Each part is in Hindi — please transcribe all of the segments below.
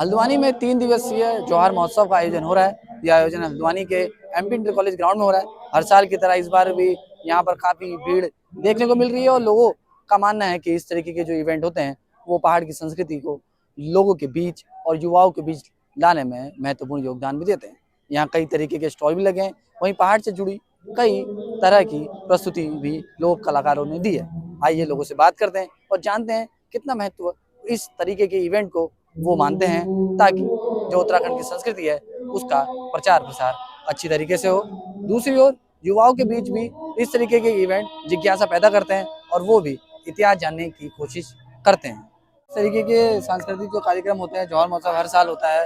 हल्द्वानी में 3 दिवसीय जौहर महोत्सव का आयोजन हो रहा है। यह आयोजन हल्द्वानी के एमपी इंटर कॉलेज ग्राउंड में हो रहा है। हर साल की तरह इस बार भी यहाँ पर काफी भीड़ देखने को मिल रही है और लोगों का मानना है कि इस तरीके के जो इवेंट होते हैं वो पहाड़ की संस्कृति को लोगों के बीच और युवाओं के बीच लाने में महत्वपूर्ण योगदान भी देते हैं। यहाँ कई तरीके के स्टॉल भी लगे हैं। वहीं पहाड़ से जुड़ी कई तरह की प्रस्तुति भी लोक कलाकारों ने दी है। आइए लोगों से बात करते हैं और जानते हैं कितना महत्व इस तरीके के इवेंट को वो मानते हैं, ताकि जो उत्तराखंड की संस्कृति है उसका प्रचार प्रसार अच्छी तरीके से हो। दूसरी ओर युवाओं के बीच भी इस तरीके के इवेंट जिज्ञासा पैदा करते हैं और वो भी इतिहास जानने की कोशिश करते हैं। इस तरीके के सांस्कृतिक जो कार्यक्रम होते हैं, जौहर महोत्सव हर साल होता है,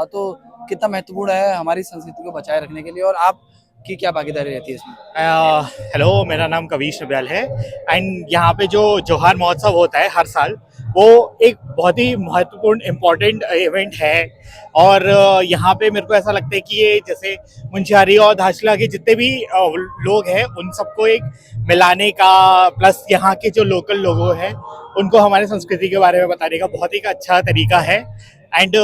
तो कितना महत्वपूर्ण है हमारी संस्कृति को बचाए रखने के लिए और आपकी क्या भागीदारी रहती है इसमें? हेलो, मेरा नाम कविश नबियाल है। एंड यहाँ पे जो जौहर महोत्सव होता है हर साल, वो एक बहुत ही महत्वपूर्ण इम्पोर्टेंट इवेंट है। और यहाँ पे मेरे को ऐसा लगता है कि ये जैसे मुंशियारी और धारचूला के जितने भी लोग हैं उन सबको एक मिलाने का, प्लस यहाँ के जो लोकल लोगों हैं उनको हमारे संस्कृति के बारे में बताने का बहुत ही अच्छा तरीका है। एंड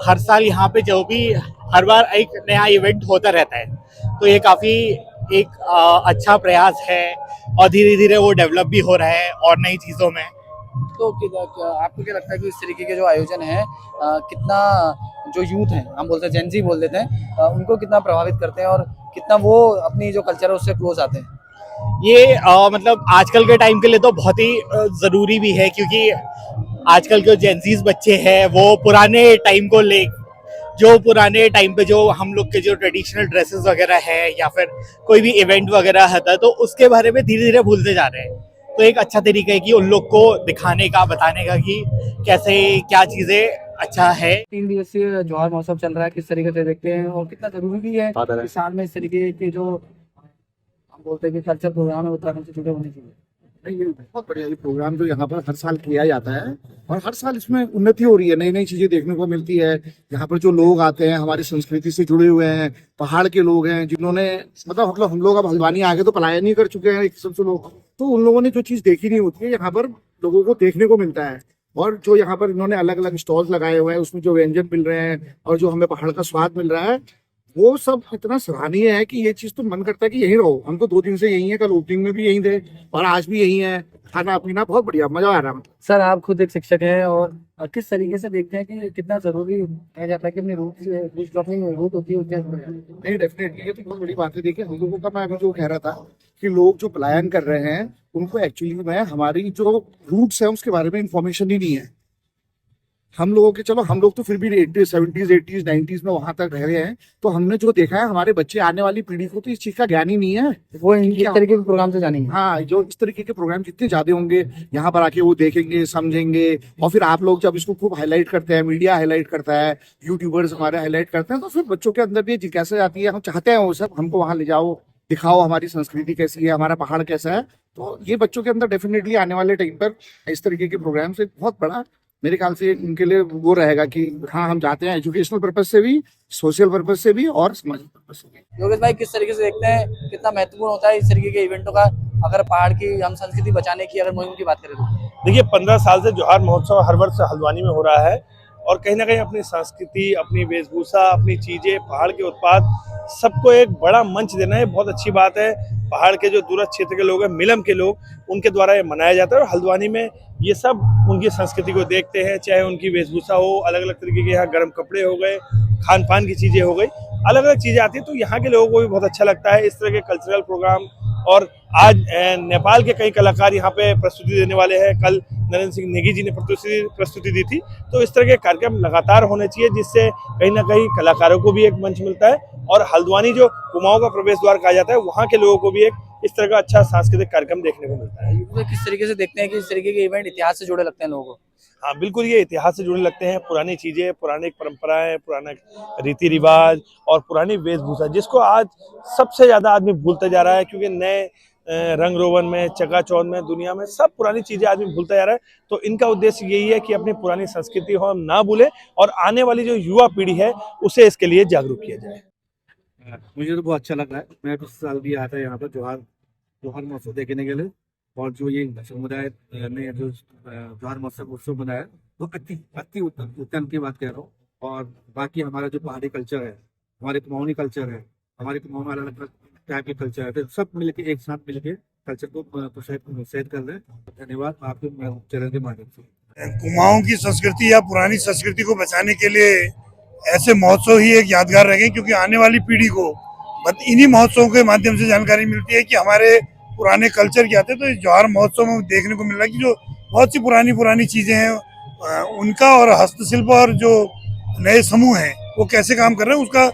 हर साल यहाँ पे जो भी हर बार एक नया इवेंट होता रहता है, तो ये काफ़ी एक अच्छा प्रयास है और धीरे धीरे वो डेवलप भी हो रहा है और नई चीज़ों में। तो आपको क्या लगता है कि इस तरीके के जो आयोजन है कितना जो यूथ है, हम बोलते हैं जेंजी बोल देते हैं, उनको कितना प्रभावित करते हैं और कितना वो अपनी जो कल्चर है उससे क्लोज आते हैं? ये मतलब आजकल के टाइम के लिए तो बहुत ही ज़रूरी भी है, क्योंकि आजकल के जेंजीज बच्चे हैं वो पुराने टाइम को ले, जो पुराने टाइम पे जो हम लोग के जो ट्रेडिशनल ड्रेसेस वगैरह है या फिर कोई भी इवेंट वगैरह होता है तो उसके बारे में धीरे धीरे भूलते जा रहे हैं। तो एक अच्छा तरीका है कि उन लोग को दिखाने का, बताने का कि कैसे क्या चीज़ें अच्छा है। 3 दिवसीय जौहर महोत्सव चल रहा है, किस तरीके से देखते हैं और कितना जरूरी भी है कि साल में इस तरीके के जो हम बोलते हैं कि कल्चर प्रोग्राम है उत्तराखंड से जुड़े होने चाहिए? नहीं, ये बहुत बढ़िया ये प्रोग्राम जो यहाँ पर हर साल किया जाता है और हर साल इसमें उन्नति हो रही है, नई नई चीजें देखने को मिलती है। यहाँ पर जो लोग आते हैं हमारी संस्कृति से जुड़े हुए हैं, पहाड़ के लोग हैं जिन्होंने मतलब हम लोग अब हल्द्वानी आगे तो पलायन ही कर चुके हैं एक किस्म से लोग, तो उन लोगों ने जो चीज देखी नहीं होती है यहाँ पर लोगों को देखने को मिलता है। और जो यहाँ पर इन्होंने अलग अलग स्टॉल्स लगाए हुए हैं उसमें जो व्यंजन मिल रहे हैं और जो हमें पहाड़ का स्वाद मिल रहा है वो सब इतना सराहनीय है कि ये चीज तो मन करता है कि यहीं रहो। हम तो 2 दिन से यहीं है, कल ओपनिंग में भी यहीं थे और आज भी यहीं है। खाना पीना बहुत बढ़िया, मजा आ रहा है। सर, आप खुद एक शिक्षक हैं और किस तरीके से देखते हैं कि कितना जरूरी कहा जाता है कि अपनी रूट से जो अपनी रूट होती है उसके नहीं, डेफिनेटली ये तो बहुत बड़ी बात है। देखिए हम लोगों का, मैं अभी जो कह रहा था कि लोग जो पलायन कर रहे हैं उनको एक्चुअली में हमारी जो रूट्स है उसके बारे में इंफॉर्मेशन ही नहीं है। हम लोगों के, चलो हम लोग तो फिर भी 80s 70s 80s 90s में वहां तक रह रहे हैं, तो हमने जो देखा है हमारे बच्चे, आने वाली पीढ़ी को तो इस चीज का ज्ञान ही नहीं है। वो इस तरीके के प्रोग्राम से जानेंगे। हाँ, जो इस तरीके के प्रोग्राम जितने ज्यादा होंगे यहाँ पर आके वो देखेंगे, समझेंगे। और फिर आप लोग जब इसको खूब हाईलाइट करते हैं, मीडिया हाईलाइट करता है, यूट्यूबर्स हमारे हाईलाइट करते हैं, तो फिर बच्चों के अंदर भी जिज्ञासा आती है। हम चाहते हैं वो सब हमको वहां ले जाओ, दिखाओ हमारी संस्कृति कैसी है, हमारा पहाड़ कैसा है। तो ये बच्चों के अंदर डेफिनेटली आने वाले टाइम पर इस तरीके के प्रोग्राम से बहुत बड़ा, मेरे ख्याल से उनके लिए वो रहेगा कि हाँ हम जाते हैं एजुकेशनल पर्पज से भी, सोशल पर्पज से भी और सामाजिक पर्पज से भी। योगेश भाई, किस तरीके से देखते हैं कितना महत्वपूर्ण होता है इस तरीके के इवेंटों का, अगर पहाड़ की हम संस्कृति बचाने की अगर मुहिम की बात करें तो? देखिए, 15 साल से जौहर महोत्सव हर वर्ष हल्द्वानी में हो रहा है और कहीं ना कहीं अपनी संस्कृति, अपनी वेशभूषा, अपनी चीज़ें, पहाड़ के उत्पाद, सबको एक बड़ा मंच देना है, बहुत अच्छी बात है। पहाड़ के जो दूरस्थ क्षेत्र के लोग हैं, मिलम के लोग, उनके द्वारा ये मनाया जाता है और हल्द्वानी में ये सब उनकी संस्कृति को देखते हैं, चाहे उनकी वेशभूषा हो, अलग अलग तरीके के यहाँ गर्म कपड़े हो गए, खान पान की चीज़ें हो गई, अलग अलग चीज़ें आती हैं, तो यहाँ के लोगों को भी बहुत अच्छा लगता है इस तरह के कल्चरल प्रोग्राम। और आज नेपाल के कई कलाकार यहाँ पे प्रस्तुति देने वाले हैं। कल नरेंद्र सिंह नेगी जी ने प्रस्तुति दी थी। तो इस तरह के कार्यक्रम लगातार होने चाहिए, जिससे कहीं ना कहीं कलाकारों को भी एक मंच मिलता है और हल्द्वानी जो कुमाऊं का प्रवेश द्वार कहा जाता है, वहाँ के लोगों को भी एक इस तरह का अच्छा सांस्कृतिक कार्यक्रम देखने को मिलता है। तो किस तरीके से देखते हैं कि इस तरीके के इवेंट इतिहास से जुड़े लगते हैं लोगों को? हाँ बिल्कुल, ये इतिहास से जुड़े लगते हैं। पुरानी चीज़ें, पुरानी परंपराएं, पुराना रीति रिवाज और पुरानी वेशभूषा, जिसको आज सबसे ज़्यादा आदमी भूलता जा रहा है, क्योंकि नए रंग रोगन में, चकाचौंध में, दुनिया में सब पुरानी चीज़ें आदमी भूलता जा रहा है। तो इनका उद्देश्य यही है कि अपनी पुरानी संस्कृति को हम ना भूलें और आने वाली जो युवा पीढ़ी है उसे इसके लिए जागरूक किया जाए। मुझे तो बहुत अच्छा लग रहा है। मैं पिछले साल भी आया था यहाँ पर जौहर जौहर महोत्सव देखने के लिए, और जो ये समुदाय ने जो जौहर महोत्सव उत्सव बनाया वो अति अति उत्तम की बात कह रहा हूँ। और बाकी हमारा जो पहाड़ी कल्चर है, हमारे कुमाऊनी कल्चर है, हमारे कुमाऊं में अलग अलग टाइप के कल्चर है, तो सब मिलके एक साथ मिलके कल्चर को प्रोत्साहित कर रहे हैं। धन्यवाद आपके चैनल के माध्यम से। कुमाऊं की संस्कृति या पुरानी संस्कृति को बचाने के लिए ऐसे महोत्सव ही एक यादगार रहेंगे, क्योंकि आने वाली पीढ़ी को इन्हीं महोत्सवों के माध्यम से जानकारी मिलती है कि हमारे पुराने कल्चर क्या थे। तो इस जौहर महोत्सव में देखने को मिल रहा है कि जो बहुत सी पुरानी चीजें हैं उनका और हस्तशिल्प और जो नए समूह हैं वो कैसे काम कर रहे हैं, उसका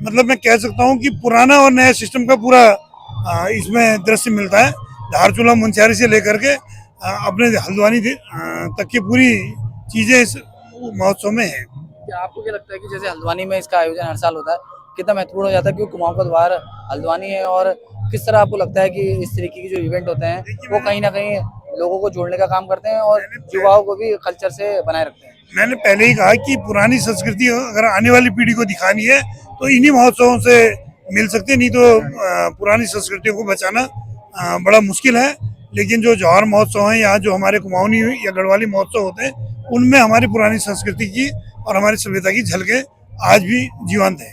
मतलब मैं कह सकता हूँ कि पुराना और नया सिस्टम का पूरा इसमें दृश्य मिलता है। धारचूला मुंशियारी से लेकर के अपने हल्द्वानी तक की पूरी चीजें इस महोत्सव में है। क्या आपको क्या लगता है कि जैसे हल्द्वानी में इसका आयोजन हर साल होता है, कितना महत्वपूर्ण हो जाता है, क्योंकि कुमाऊं का द्वार हल्द्वानी है, और किस तरह आपको लगता है कि इस तरीके की जो इवेंट होते हैं वो कहीं ना कहीं लोगों को जोड़ने का काम करते हैं और युवाओं को भी कल्चर से बनाए रखते हैं? मैंने पहले ही कहा कि पुरानी संस्कृति अगर आने वाली पीढ़ी को दिखानी है तो इन्हीं महोत्सवों से मिल सकती है, नहीं तो पुरानी संस्कृतियों को बचाना बड़ा मुश्किल है। लेकिन जो जौहर महोत्सव है, यहाँ जो हमारे कुमाऊनी या गढ़वाली महोत्सव होते हैं, उनमें हमारी पुरानी संस्कृति की और हमारी सभ्यता की झलकें आज भी जीवंत है।